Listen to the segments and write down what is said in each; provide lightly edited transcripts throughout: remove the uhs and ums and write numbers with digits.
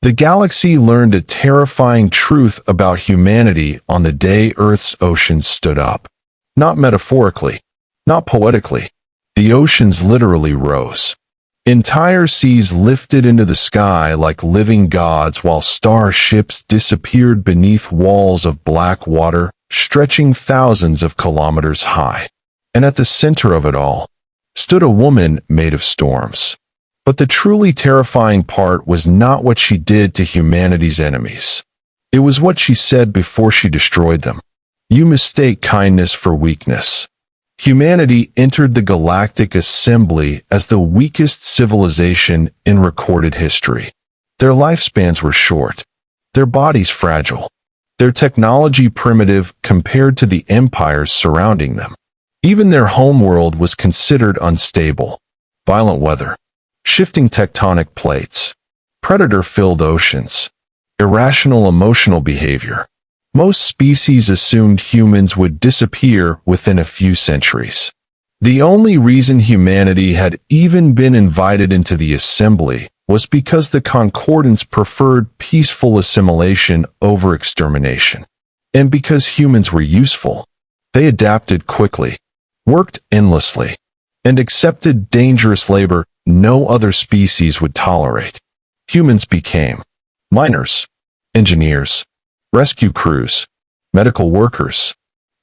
The galaxy learned a terrifying truth about humanity on the day Earth's oceans stood up. Not metaphorically, not poetically. The oceans literally rose. Entire seas lifted into the sky like living gods while starships disappeared beneath walls of black water, stretching thousands of kilometers high. And at the center of it all stood a woman made of storms. But the truly terrifying part was not what she did to humanity's enemies. It was what she said before she destroyed them. You mistake kindness for weakness. Humanity entered the Galactic Assembly as the weakest civilization in recorded history. Their lifespans were short, their bodies fragile, their technology primitive compared to the empires surrounding them. Even their homeworld was considered unstable. Violent weather, shifting tectonic plates, predator-filled oceans, irrational emotional behavior. Most species assumed humans would disappear within a few centuries. The only reason humanity had even been invited into the assembly was because the Concordants preferred peaceful assimilation over extermination. And because humans were useful, they adapted quickly, worked endlessly, and accepted dangerous labor no other species would tolerate. Humans became miners, engineers, rescue crews, medical workers,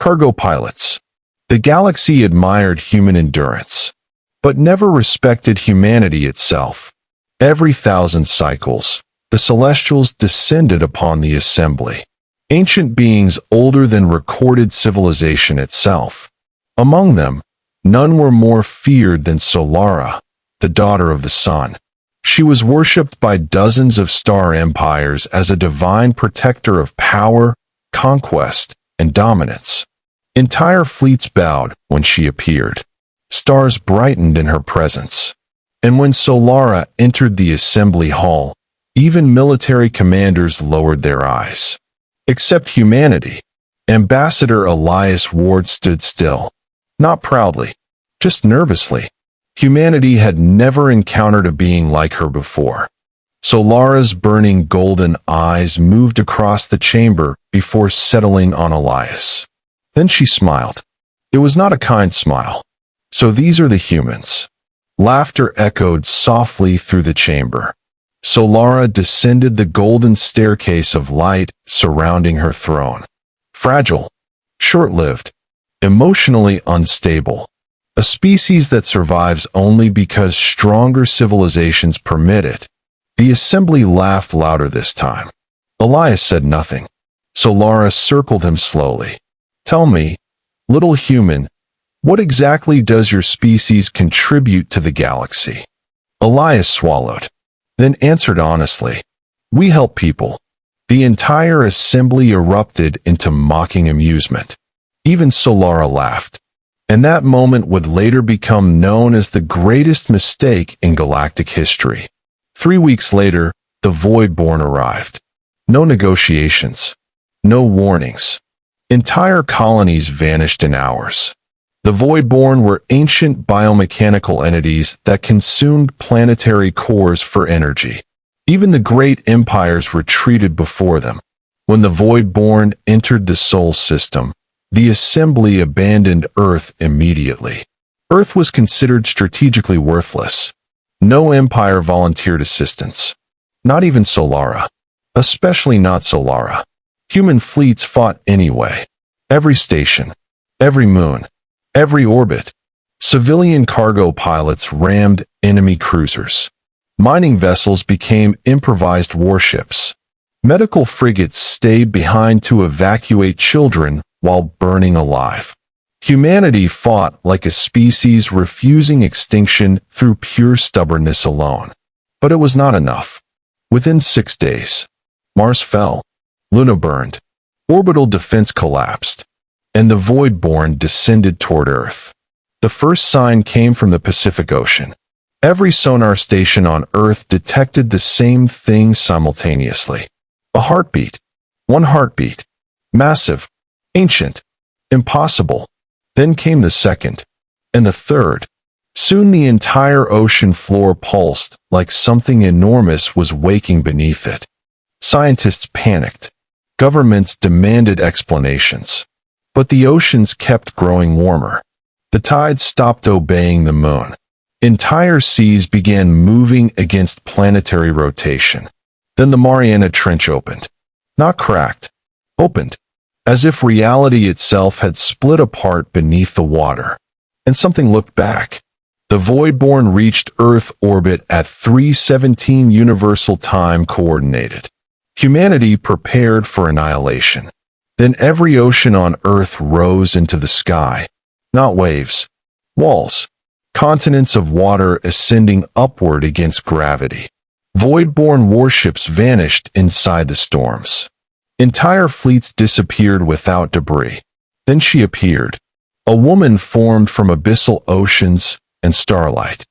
cargo pilots. The galaxy admired human endurance, but never respected humanity itself. Every 1,000 cycles, the Celestials descended upon the assembly, ancient beings older than recorded civilization itself. Among them, none were more feared than Solara, the daughter of the sun. She was worshipped by dozens of star empires as a divine protector of power, conquest, and dominance. Entire fleets bowed when she appeared. Stars brightened in her presence. And when Solara entered the assembly hall, even military commanders lowered their eyes. Except humanity. Ambassador Elias Ward stood still. Not proudly, just nervously. Humanity had never encountered a being like her before. Solara's burning golden eyes moved across the chamber before settling on Elias. Then she smiled. It was not a kind smile. So these are the humans. Laughter echoed softly through the chamber. Solara descended the golden staircase of light surrounding her throne. Fragile, short-lived, emotionally unstable. A species that survives only because stronger civilizations permit it. The assembly laughed louder this time. Elias said nothing. Solara circled him slowly. Tell me, little human, what exactly does your species contribute to the galaxy? Elias swallowed, then answered honestly. We help people. The entire assembly erupted into mocking amusement. Even Solara laughed. And that moment would later become known as the greatest mistake in galactic history. 3 weeks later, the Voidborn arrived. No negotiations. No warnings. Entire colonies vanished in hours. The Voidborn were ancient biomechanical entities that consumed planetary cores for energy. Even the great empires retreated before them. When the Voidborn entered the Sol system, the assembly abandoned Earth immediately. Earth was considered strategically worthless. No empire volunteered assistance. Not even Solara. Especially not Solara. Human fleets fought anyway. Every station. Every moon. Every orbit. Civilian cargo pilots rammed enemy cruisers. Mining vessels became improvised warships. Medical frigates stayed behind to evacuate children while burning alive. Humanity fought like a species refusing extinction through pure stubbornness alone. But it was not enough. Within 6 days, Mars fell, Luna burned, orbital defense collapsed, and the Voidborn descended toward Earth. The first sign came from the Pacific Ocean. Every sonar station on Earth detected the same thing simultaneously. A heartbeat. One heartbeat. Massive. Ancient. Impossible. Then came the second. And the third. Soon the entire ocean floor pulsed like something enormous was waking beneath it. Scientists panicked. Governments demanded explanations. But the oceans kept growing warmer. The tides stopped obeying the moon. Entire seas began moving against planetary rotation. Then the Mariana Trench opened. Not cracked. Opened. As if reality itself had split apart beneath the water. And something looked back. The Voidborn reached Earth orbit at 3:17 Universal Time Coordinated. Humanity prepared for annihilation. Then every ocean on Earth rose into the sky. Not waves. Walls. Continents of water ascending upward against gravity. Voidborn warships vanished inside the storms. Entire fleets disappeared without debris. Then she appeared. A woman formed from abyssal oceans and starlight.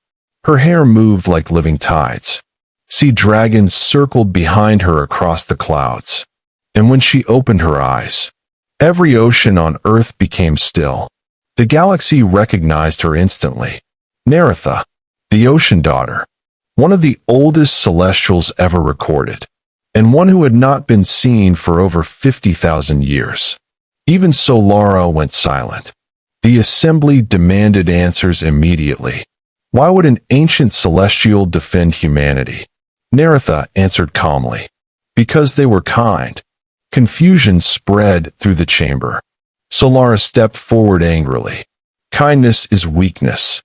Her hair moved like living tides. Sea dragons circled behind her across the clouds. And when she opened her eyes, every ocean on Earth became still. The galaxy recognized her instantly. Neretha, the Ocean Daughter, one of the oldest celestials ever recorded, and one who had not been seen for over 50,000 years. Even Solara went silent. The assembly demanded answers immediately. Why would an ancient celestial defend humanity? Neretha answered calmly. Because they were kind. Confusion spread through the chamber. Solara stepped forward angrily. Kindness is weakness.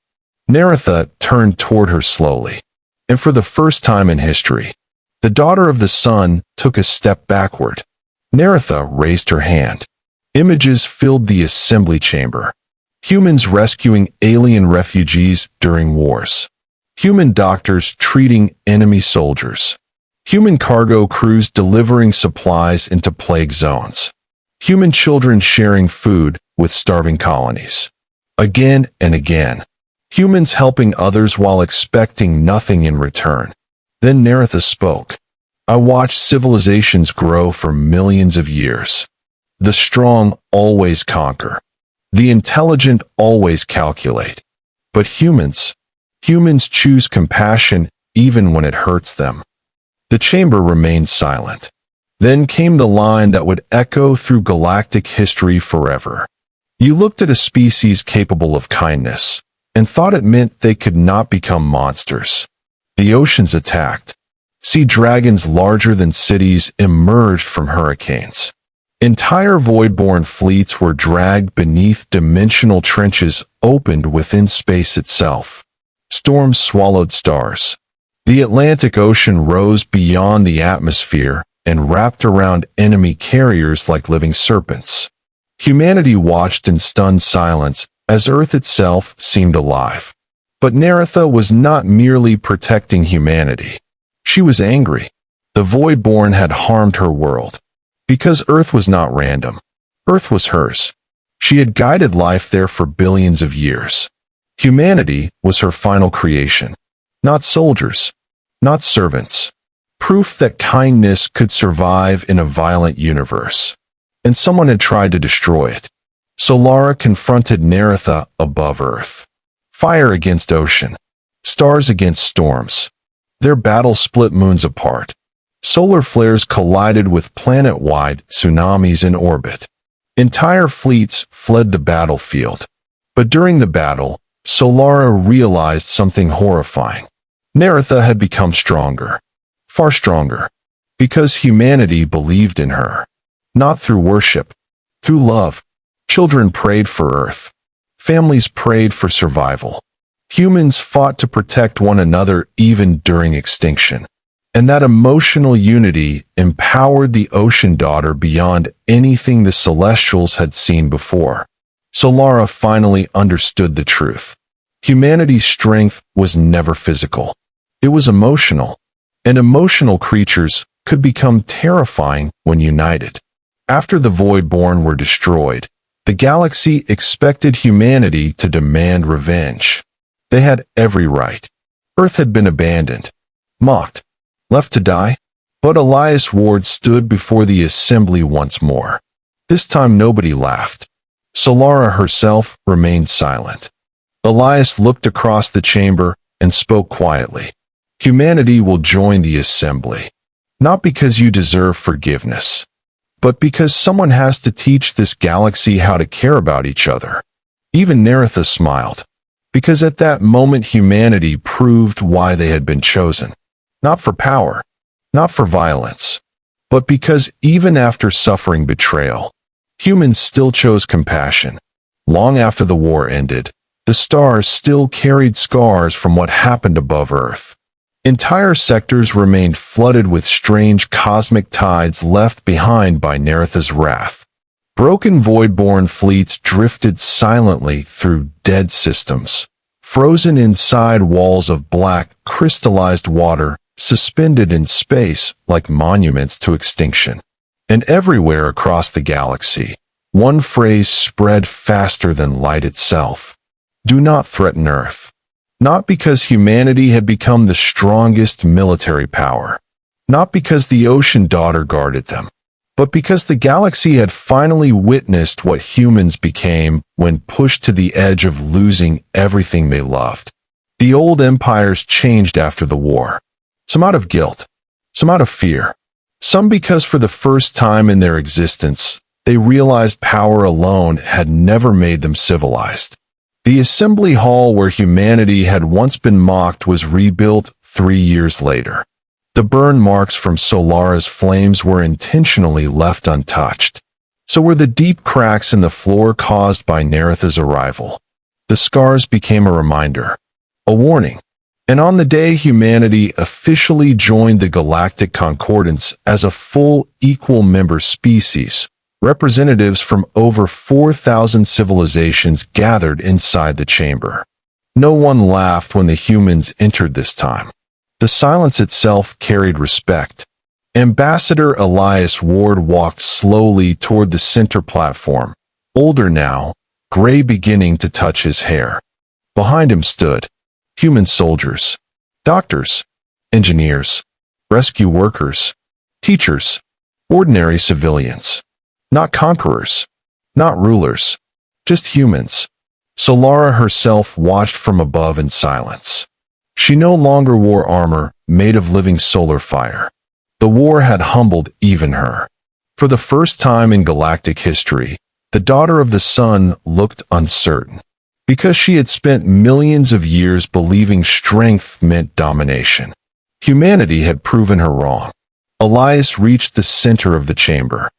Neretha turned toward her slowly. And for the first time in history, the daughter of the sun took a step backward. Neretha raised her hand. Images filled the assembly chamber. Humans rescuing alien refugees during wars. Human doctors treating enemy soldiers. Human cargo crews delivering supplies into plague zones. Human children sharing food with starving colonies. Again and again. Humans helping others while expecting nothing in return. Then Neretha spoke. I watched civilizations grow for millions of years. The strong always conquer. The intelligent always calculate. But humans choose compassion even when it hurts them. The chamber remained silent. Then came the line that would echo through galactic history forever. You looked at a species capable of kindness, and thought it meant they could not become monsters. The oceans attacked. Sea dragons larger than cities emerged from hurricanes. Entire Voidborn fleets were dragged beneath dimensional trenches opened within space itself. Storms swallowed stars. The Atlantic Ocean rose beyond the atmosphere and wrapped around enemy carriers like living serpents. Humanity watched in stunned silence as Earth itself seemed alive. But Neretha was not merely protecting humanity. She was angry. The Voidborn had harmed her world. Because Earth was not random. Earth was hers. She had guided life there for billions of years. Humanity was her final creation. Not soldiers. Not servants. Proof that kindness could survive in a violent universe. And someone had tried to destroy it. Solara confronted Neretha above Earth. Fire against ocean. Stars against storms. Their battle split moons apart. Solar flares collided with planet-wide tsunamis in orbit. Entire fleets fled the battlefield. But during the battle, Solara realized something horrifying. Neretha had become stronger. Far stronger. Because humanity believed in her. Not through worship. Through love. Children prayed for Earth. Families prayed for survival. Humans fought to protect one another even during extinction. And that emotional unity empowered the Ocean Daughter beyond anything the Celestials had seen before. Solara finally understood the truth. Humanity's strength was never physical. It was emotional. And emotional creatures could become terrifying when united. After the Voidborn were destroyed, the galaxy expected humanity to demand revenge. They had every right. Earth had been abandoned, mocked, left to die. But Elias Ward stood before the assembly once more. This time nobody laughed. Solara herself remained silent. Elias looked across the chamber and spoke quietly. Humanity will join the assembly. Not because you deserve forgiveness, but because someone has to teach this galaxy how to care about each other. Even Neritha smiled, because at that moment humanity proved why they had been chosen. Not for power, not for violence, but because even after suffering betrayal, humans still chose compassion. Long after the war ended, the stars still carried scars from what happened above Earth. Entire sectors remained flooded with strange cosmic tides left behind by Neritha's wrath. Broken void-born fleets drifted silently through dead systems, frozen inside walls of black, crystallized water, suspended in space like monuments to extinction. And everywhere across the galaxy, one phrase spread faster than light itself. Do not threaten Earth. Not because humanity had become the strongest military power, not because the Ocean Daughter guarded them, but because the galaxy had finally witnessed what humans became when pushed to the edge of losing everything they loved. The old empires changed after the war, some out of guilt, some out of fear, some because for the first time in their existence, they realized power alone had never made them civilized. The assembly hall where humanity had once been mocked was rebuilt 3 years later. The burn marks from Solara's flames were intentionally left untouched. So were the deep cracks in the floor caused by Neritha's arrival. The scars became a reminder, a warning. And on the day humanity officially joined the Galactic Concordance as a full, equal member species, representatives from over 4,000 civilizations gathered inside the chamber. No one laughed when the humans entered this time. The silence itself carried respect. Ambassador Elias Ward walked slowly toward the center platform, older now, gray beginning to touch his hair. Behind him stood human soldiers, doctors, engineers, rescue workers, teachers, ordinary civilians. Not conquerors, not rulers, just humans. Solara herself watched from above in silence. She no longer wore armor made of living solar fire. The war had humbled even her. For the first time in galactic history, the daughter of the sun looked uncertain, because she had spent millions of years believing strength meant domination. Humanity had proven her wrong. Elias reached the center of the chamber.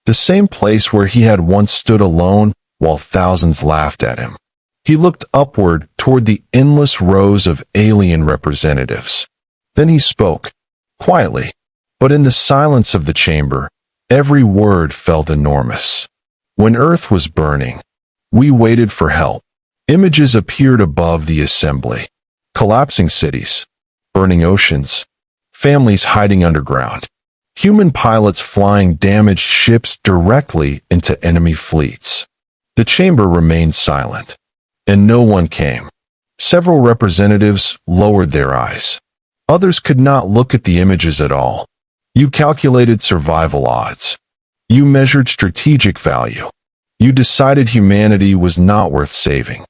The same place where he had once stood alone while thousands laughed at him. He looked upward toward the endless rows of alien representatives. Then he spoke, quietly, but in the silence of the chamber, every word felt enormous. When Earth was burning, we waited for help. Images appeared above the assembly. Collapsing cities, burning oceans, families hiding underground. Human pilots flying damaged ships directly into enemy fleets. The chamber remained silent, and no one came. Several representatives lowered their eyes. Others could not look at the images at all. You calculated survival odds. You measured strategic value. You decided humanity was not worth saving.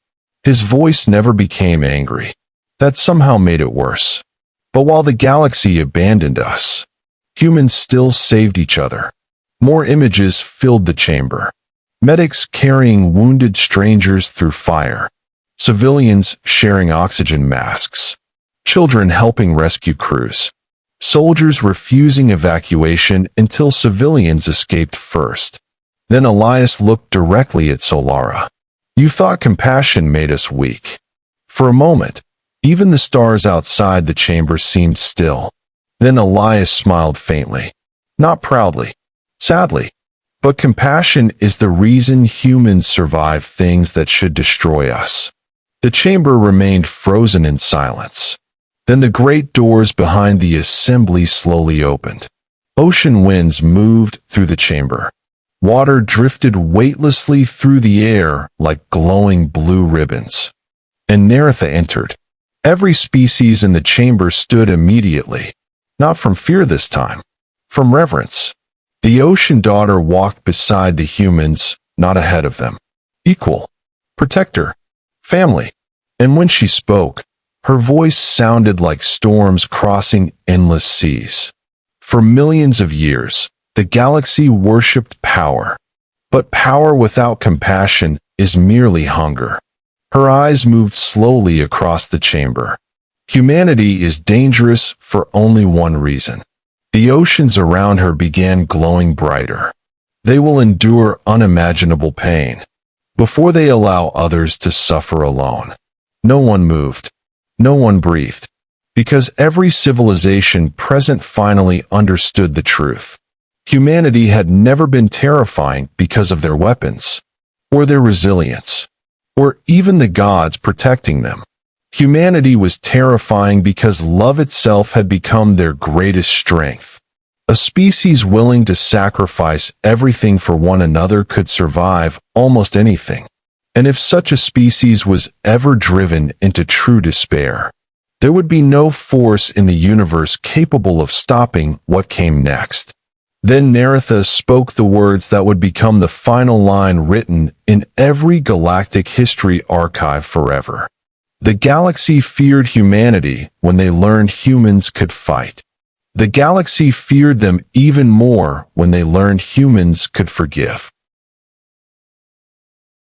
His voice never became angry. That somehow made it worse. But while the galaxy abandoned us, humans still saved each other. More images filled the chamber. Medics carrying wounded strangers through fire. Civilians sharing oxygen masks. Children helping rescue crews. Soldiers refusing evacuation until civilians escaped first. Then Elias looked directly at Solara. You thought compassion made us weak. For a moment, even the stars outside the chamber seemed still. Then Elias smiled faintly, not proudly, sadly. But compassion is the reason humans survive things that should destroy us. The chamber remained frozen in silence. Then the great doors behind the assembly slowly opened. Ocean winds moved through the chamber. Water drifted weightlessly through the air like glowing blue ribbons. And Neritha entered. Every species in the chamber stood immediately. Not from fear this time, from reverence. The Ocean Daughter walked beside the humans, not ahead of them. Equal, protector, family. And when she spoke, her voice sounded like storms crossing endless seas. For millions of years, the galaxy worshipped power. But power without compassion is merely hunger. Her eyes moved slowly across the chamber. Humanity is dangerous for only one reason. The oceans around her began glowing brighter. They will endure unimaginable pain before they allow others to suffer alone. No one moved. No one breathed. Because every civilization present finally understood the truth. Humanity had never been terrifying because of their weapons, or their resilience, or even the gods protecting them. Humanity was terrifying because love itself had become their greatest strength. A species willing to sacrifice everything for one another could survive almost anything. And if such a species was ever driven into true despair, there would be no force in the universe capable of stopping what came next. Then Naratha spoke the words that would become the final line written in every galactic history archive forever. The galaxy feared humanity when they learned humans could fight. The galaxy feared them even more when they learned humans could forgive.